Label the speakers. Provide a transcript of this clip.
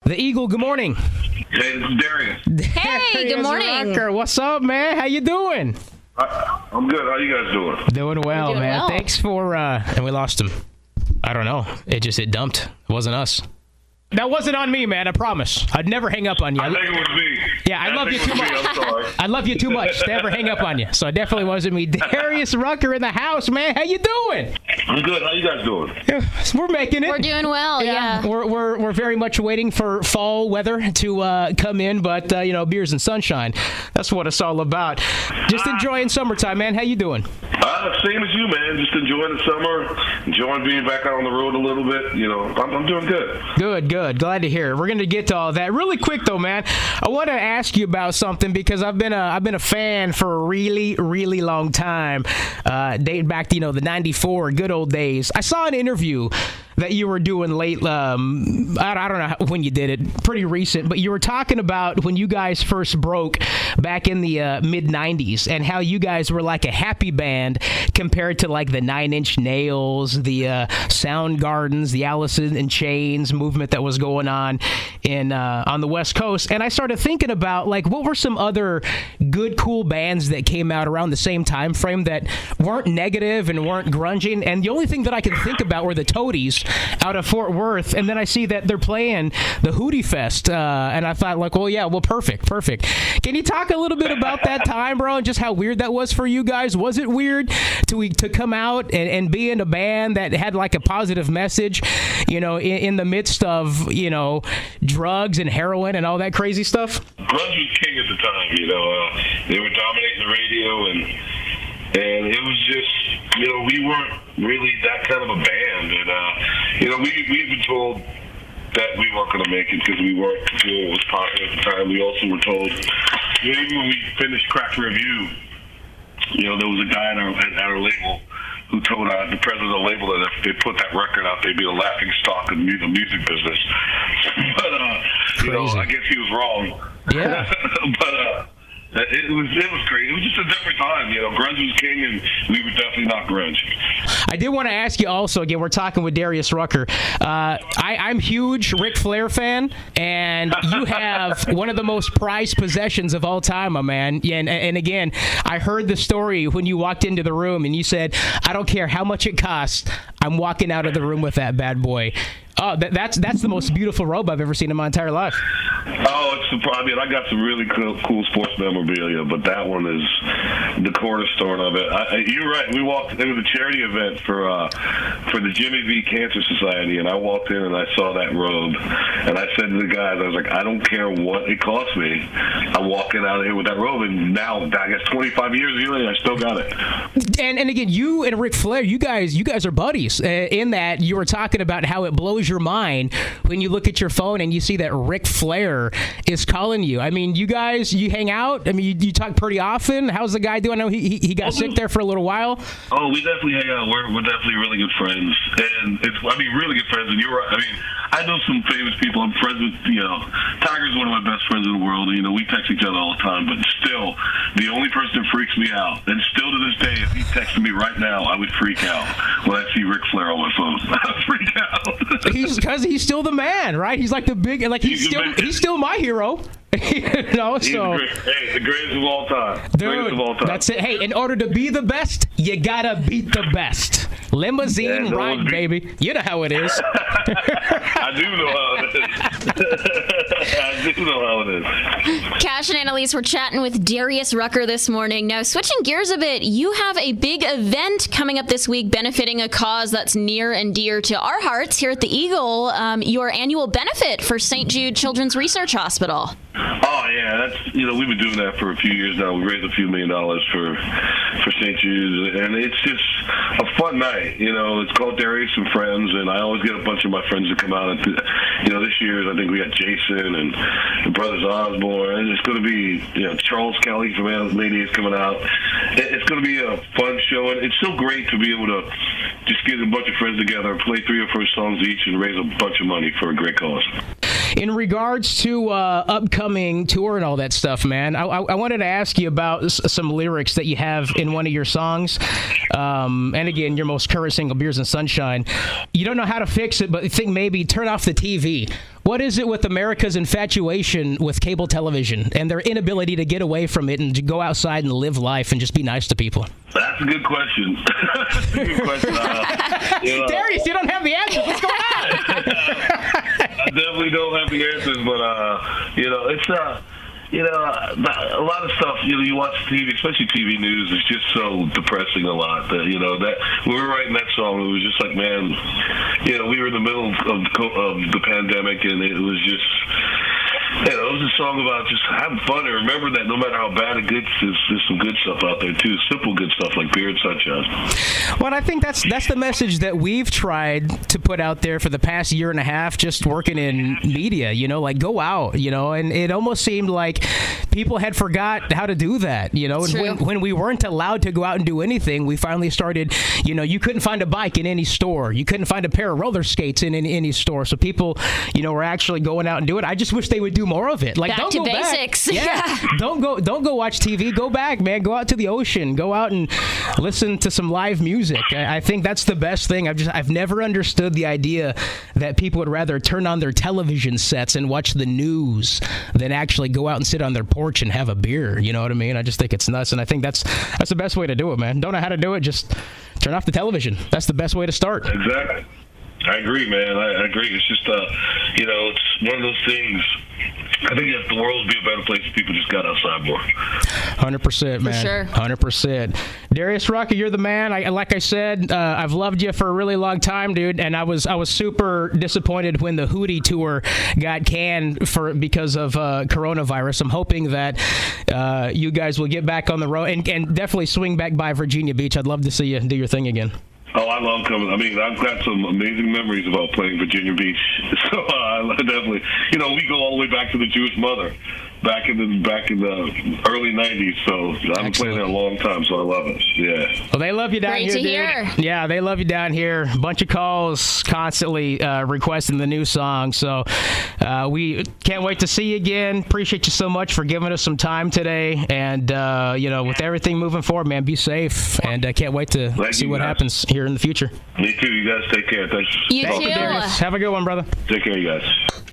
Speaker 1: The Eagle, good morning.
Speaker 2: Hey, this is Darius.
Speaker 3: Hey, good morning.
Speaker 1: Rucker. What's up, man? How you doing?
Speaker 2: I'm good. How you guys doing?
Speaker 1: Doing well,
Speaker 3: Doing
Speaker 1: man.
Speaker 3: well.
Speaker 1: Thanks for, and we lost him. I don't know. It dumped. It wasn't us. That wasn't on me, man. I promise. I'd never hang up on you.
Speaker 2: I think it was me.
Speaker 1: Yeah, I love you too much.
Speaker 2: I'm sorry.
Speaker 1: I love you too much to ever hang up on you. So it definitely wasn't me. Darius Rucker in the house, man. How you doing?
Speaker 2: I'm good. How you guys doing?
Speaker 1: Yeah, we're making it.
Speaker 3: We're doing well, yeah.
Speaker 1: We're very much waiting for fall weather to come in, but beers and sunshine. That's what it's all about. Just enjoying summertime, man. How you doing?
Speaker 2: Same as you, man. Just enjoying the summer, enjoying being back out on the road a little bit. I'm doing good.
Speaker 1: Good. Glad to hear it. We're going to get to all that. Really quick, though, man, I want to ask you about something because I've been a fan for a really, really long time, dating back to, the 94 good old days. I saw an interview that you were doing late, I don't know when you did it, pretty recent, but you were talking about when you guys first broke back in the mid-90s and how you guys were like a happy band compared to like the Nine Inch Nails, the Soundgardens, the Alice in Chains movement that was going on on the West Coast. And I started thinking about like what were some other good, cool bands that came out around the same time frame that weren't negative and weren't grunging. And the only thing that I could think about were the Toadies out of Fort Worth, and then I see that they're playing the Hootie Fest, and I thought, like, perfect. Can you talk a little bit about that time, bro, and just how weird that was for you guys? Was it weird to come out and be in a band that had like a positive message, in the midst of, drugs and heroin and all that crazy stuff?
Speaker 2: Grunge was king at the time. They were dominating the radio, and it was just, we weren't really that kind of a band. And, we had been told that we weren't going to make it because we weren't doing what was popular at the time. We also were told, even when we finished Crack Review, there was a guy at our label who told the president of the label that if they put that record out, they'd be a laughing stock in the music business. But, I guess he was wrong.
Speaker 1: Yeah.
Speaker 2: But, it was great. It was just a different time. Grunge was king, and we were definitely not grunge.
Speaker 1: I did want to ask you also, again, we're talking with Darius Rucker. I'm huge Ric Flair fan, and you have one of the most prized possessions of all time, my man. And again, I heard the story when you walked into the room, and you said, I don't care how much it costs, I'm walking out of the room with that bad boy. Oh, that's the most beautiful robe I've ever seen in my entire life.
Speaker 2: Oh, it's surprising. I got some really cool sports memorabilia, but that one is the cornerstone of it. You're right. We walked. It was a charity event for the Jimmy V Cancer Society, and I walked in and I saw that robe, and I said to the guys, I was like, I don't care what it costs me. I'm walking out of here with that robe, and now I guess 25 years later, I still got it.
Speaker 1: And again, you and Ric Flair, you guys are buddies. In that you were talking about how it blows your mind when you look at your phone and you see that Ric Flair is calling you. I mean, you guys, you hang out. I mean, you talk pretty often. How's the guy doing? I know he got sick there for a little while.
Speaker 2: Oh, we definitely hang out. We're definitely really good friends, and really good friends. And you're right. I mean, I know some famous people. I'm friends with, Tiger's one of my best friends in the world. And, we text each other all the time. But still, the only person that freaks me out, and still to this day, if he texted me right now, I would freak out when I see Ric Flair on my phone. I'd freak out.
Speaker 1: Because he's still the man, right? He's like the big, like he's still my hero. So
Speaker 2: the greatest of all time.
Speaker 1: Dude, that's it. Hey, in order to be the best, you gotta beat the best. Limousine ride, baby. You know how it is.
Speaker 2: I do know how it is.
Speaker 3: Cash and Annalise, we're chatting with Darius Rucker this morning. Now, switching gears a bit, you have a big event coming up this week benefiting a cause that's near and dear to our hearts here at the Eagle, your annual benefit for St. Jude Children's Research Hospital.
Speaker 2: Oh, yeah. That's, we've been doing that for a few years now. We raised a few $1 million for St. Jude's, and it's just a fun night. It's called Darius and Friends, and I always get a bunch of my friends to come out. And, this year I think we got Jason and Brothers Osborne, and it's going to be, Charles Kelly from Lady is coming out. It's going to be a fun show, and it's so great to be able to just get a bunch of friends together, play 3 or 4 songs each, and raise a bunch of money for a great cause.
Speaker 1: in regards to upcoming tour and all that stuff, man, I wanted to ask you about some lyrics that you have in one of your songs. And again, your most current single, Beers and Sunshine. You don't know how to fix it, but you think maybe turn off the TV. What is it with America's infatuation with cable television and their inability to get away from it and to go outside and live life and just be nice to people?
Speaker 2: That's a good question. That's a good question.
Speaker 1: Darius, you don't have the answers. What's going on?
Speaker 2: I definitely don't have the answers, but it's a lot of stuff. You watch TV, especially TV news. It's just so depressing a lot. That that when we were writing that song, it was just like, man, we were in the middle of the pandemic, and it was just. It was a song about just having fun and remember that no matter how bad it gets, there's some good stuff out there too. Simple good stuff like beer and sunshine.
Speaker 1: Well, I think that's the message that we've tried to put out there for the past year and a half, just working in media. Like go out, and it almost seemed like people had forgot how to do that. And when we weren't allowed to go out and do anything, we finally started. You couldn't find a bike in any store. You couldn't find a pair of roller skates in any store. So people, were actually going out and doing it. I just wish they would do more of it. Like
Speaker 3: back
Speaker 1: don't
Speaker 3: to
Speaker 1: go
Speaker 3: basics.
Speaker 1: Back. Yeah. Don't go watch TV. Go back, man. Go out to the ocean. Go out and listen to some live music. I think that's the best thing. I've never understood the idea that people would rather turn on their television sets and watch the news than actually go out and sit on their porch and have a beer. You know what I mean? I just think it's nuts, and I think that's the best way to do it, man. Don't know how to do it, just turn off the television. That's the best way to start.
Speaker 2: Exactly. I agree, man. I agree. It's just, it's one of those things. I think if the world would be a better place if people just got outside more.
Speaker 1: 100%, man.
Speaker 3: For sure.
Speaker 1: 100%. Darius Rucker, you're the man. Like I said, I've loved you for a really long time, dude. And I was super disappointed when the Hootie tour got canned because of coronavirus. I'm hoping that you guys will get back on the road and definitely swing back by Virginia Beach. I'd love to see you do your thing again.
Speaker 2: Oh, I love coming. I mean, I've got some amazing memories about playing Virginia Beach. So I definitely, we go all the way back to the Jewish Mother, back in the early '90s. So I've been playing there a long time. So I love it. Yeah.
Speaker 1: Well, they love you down
Speaker 3: Great
Speaker 1: here,
Speaker 3: to
Speaker 1: dude.
Speaker 3: hear.
Speaker 1: Yeah, they love you down here. Bunch of calls, constantly requesting the new song. So we can't wait to see you again. Appreciate you so much for giving us some time today. And with everything moving forward, man, be safe. And can't wait to see what happens here in the future.
Speaker 2: Me too. You guys take care. Thanks.
Speaker 3: You
Speaker 1: Thank
Speaker 3: too.
Speaker 1: you, Darius. Have a good one, brother.
Speaker 2: Take care, you guys.